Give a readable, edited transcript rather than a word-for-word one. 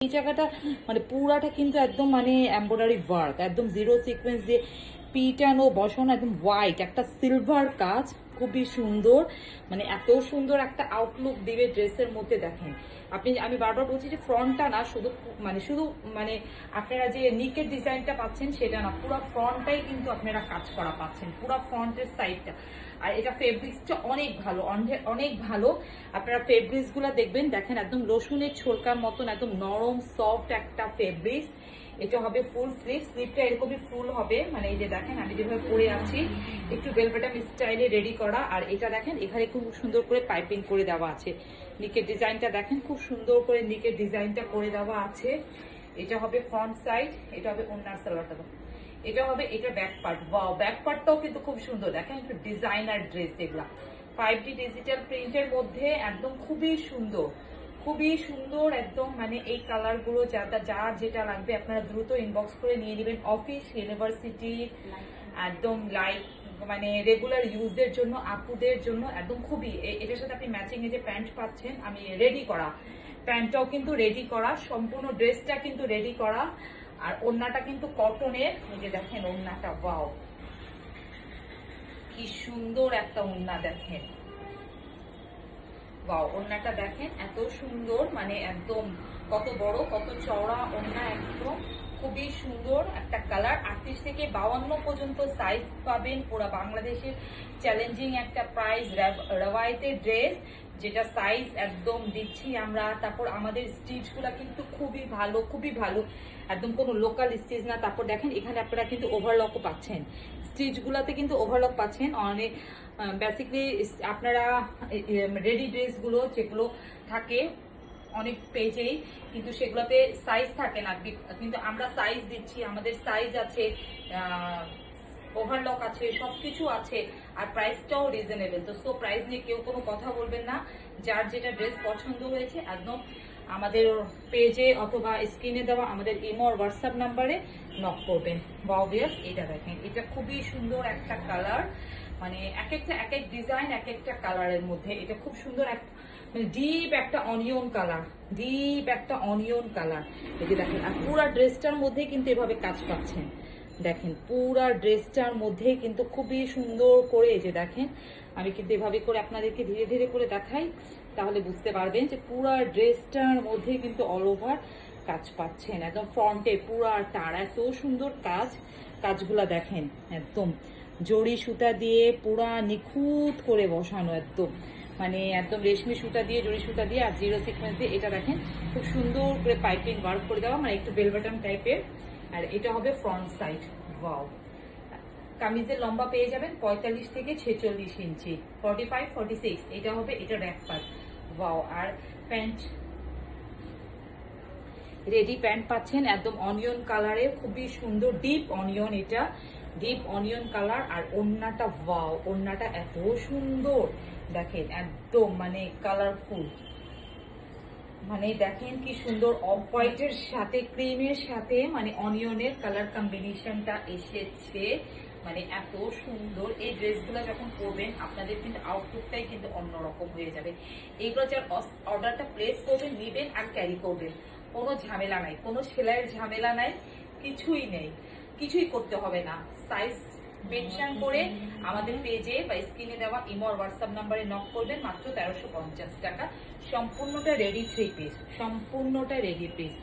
এই জায়গাটা মানে পুরাটা কিন্তু একদম মানে এমব্রয়ডারি ওয়ার্ক, একদম জিরো সিকোয়েন্স দিয়ে পিটানো বসানো, একদম হোয়াইট একটা সিলভার কাজ, খুবই সুন্দর। মানে এত সুন্দর একটা আউটলুক দিবে ড্রেসের মধ্যে। দেখেন আপনি, আমি বারবার বলছি যে ফ্রন্টটা না শুধু মানে আপনারা যে নিকের ডিজাইনটা পাচ্ছেন সেটা না, পুরো ফ্রন্টটাই কিন্তু আপনারা কাজ করা পাচ্ছেন, পুরো ফ্রন্টের সাইডটা। আর এটা ফেব্রিক্সটা অনেক ভালো, অনেক ভালো। আপনারা ফেব্রিক্স গুলা দেখবেন, দেখেন একদম রসুনের ছোলকার মতন একদম নরম সফট একটা ফেব্রিক্স। এটা হবে ফুল স্লিভ, স্লিভটা এরকমই ফুল হবে। মানে এই যে দেখেন আমি যেভাবে পরে আছি একটু বেলবেটাম স্টাইলে রেডি করা। আর এটা দেখেন এখানে খুব সুন্দর করে পাইপিং করে দেওয়া আছে। নিকের ডিজাইনটা দেখেন, খুব সুন্দর করে নিকের ডিজাইনটা করে দেওয়া আছে। এটা হবে ফ্রন্ট সাইড, এটা হবে ওন্নার সালোয়ারটা, এটা হবে এটা ব্যাক পার্ট। ওয়াও, ব্যাক পার্টটাও কিন্তু খুব সুন্দর। দেখেন একটু ডিজাইনার ড্রেস এগুলা 5D ডিজিটাল প্রিন্টের মধ্যে একদম খুবই সুন্দর, খুবই সুন্দর একদম। মানে এই কালার গুলো যার যেটা লাগবে আপনারা দ্রুত ইনবক্স করে নিয়ে নেবেন। অফিস, ইউনিভার্সিটি, একদম লাইক মানে রেগুলার ইউজের জন্য, আপুদের জন্য একদম খুবই। এটার সাথে আপনি ম্যাচিং এ যে প্যান্ট পাচ্ছেন, আমি রেডি করা প্যান্টটাও কিন্তু রেডি করা, সম্পূর্ণ ড্রেসটা কিন্তু রেডি করা। আর ওড়নাটা কিন্তু কটনের। এই যে দেখেন ওড়নাটা, ওয়াও কি সুন্দর একটা ওড়না। দেখেন ওয়াও, ওড়নাটা দেখেন এত সুন্দর, মানে একদম কত বড় কত চওড়া ওড়না, একদম খুবই সুন্দর একটা কালার। 38 থেকে 52 পর্যন্ত সাইজ পাবেন। পুরো বাংলাদেশের চ্যালেঞ্জিং একটা প্রাইস, রেওয়ায়তের ড্রেস, যেটা সাইজ একদম দিচ্ছি আমরা। তারপর আমাদের স্টিচ গুলা কিন্তু খুবই ভালো, খুবই ভালো, একদম কোনো লোকাল স্টিচ না। তারপর দেখেন এখানে আপনারা কিন্তু ওভারলকও পাচ্ছেন, স্টিচ গুলাতে কিন্তু ওভারলক পাচ্ছেন। অনেক বেসিক্যালি আপনারা রেডি ড্রেস গুলো যেগুলো থাকে অনেক পেজেই, কিন্তু সেগুলোতে সাইজ থাকে না, কিন্তু আমরা সাইজ দিচ্ছি, আমাদের সাইজ আছে, ওভারলক আছে, সবকিছু আছে। আর প্রাইসটাও রিজনেবল। তো সো প্রাইস নিয়ে কেউ কোনো কথা বলবেন না। যার যেটা ড্রেস পছন্দ হয়েছে একদম আমাদের পেজে অথবা স্ক্রিনে দেওয়া আমাদের ইমো আর হোয়াটসঅ্যাপ নাম্বারে নক করবেন। বাউভিয়াস, এটা দেখেন এটা খুবই সুন্দর একটা কালার। মানে এক এক ডিজাইন, এক একটা কালারের মধ্যে এটা খুব সুন্দর, মানে ডিপ একটা অনিয়ন কালার, ডিপ একটা অনিয়ন কালার। এই যে দেখেন, আর পুরা ড্রেসটার মধ্যে কিন্তু এভাবে কাজ পাচ্ছেন। দেখেন পুরা ড্রেসটার মধ্যে কিন্তু খুবই সুন্দর করে, এই যে দেখেন আমি কিন্তু এভাবে করে আপনাদেরকে ধীরে ধীরে করে দেখাই, তাহলে বুঝতে পারবেন যে পুরা ড্রেসটার মধ্যে কিন্তু অল ওভার কাজ পাচ্ছেন। একদম ফ্রন্টে পুরাটার এত সুন্দর কাজ, কাজগুলা দেখেন একদম জড়ি সুতা দিয়ে পুরা নিখুঁত করে বসানো, একদম মানে একদম রেশমি সুতা দিয়ে, জড়ি সুতা দিয়ে, আর জিরো সিকোয়েন্স দিয়ে। এটা দেখেন খুব সুন্দর করে পাইপিং ওয়ার্ক করে দেওয়া, মানে একটু বেলবাটন টাইপের। আর এটা হবে ফ্রন্ট সাইড। ওয়াও, কামিজের লম্বা পেয়ে যাবেন 45 থেকে 46 ইঞ্চি, 45, 46। এটা হবে এটা ব্যাক পার্ট। ওয়াও, আর প্যান্ট, রেডি প্যান্ট পাচ্ছেন একদম অনিয়ন কালারে, খুবই সুন্দর ডিপ অনিয়ন, এটা ডিপ অনিয়ন কালার। আর ওড়নাটা, ওয়াও ওড়নাটা এত সুন্দর, দেখেন একদম মানে কালারফুল। মানে দেখেন কি সুন্দর অফ হোয়াইটের সাথে ক্রিমের সাথে মানে অনিয়নের কালার কম্বিনেশনটা এসেছে। মানে এত সুন্দর এই ড্রেসগুলো যখন পরবেন আপনাদের কিন্তু আউটলুকটাই কিন্তু অন্যরকম হয়ে যাবে। এইগুলো যার অর্ডারটা প্লেস করবেন, নিবেন আর ক্যারি করবেন, কোনো ঝামেলা নাই, কোনো সেলাইয়ের ঝামেলা নাই, কিছুই নেই, কিছুই করতে হবে না। সাইজ মেনশন করে আমাদের পেজে বা স্ক্রিনে দেওয়া ইমো আর হোয়াটসঅ্যাপ নাম্বারে নক করবেন। মাত্র 1350 টাকা, সম্পূর্ণটা রেডি থ্রি পিস, সম্পূর্ণটা রেডি পিস।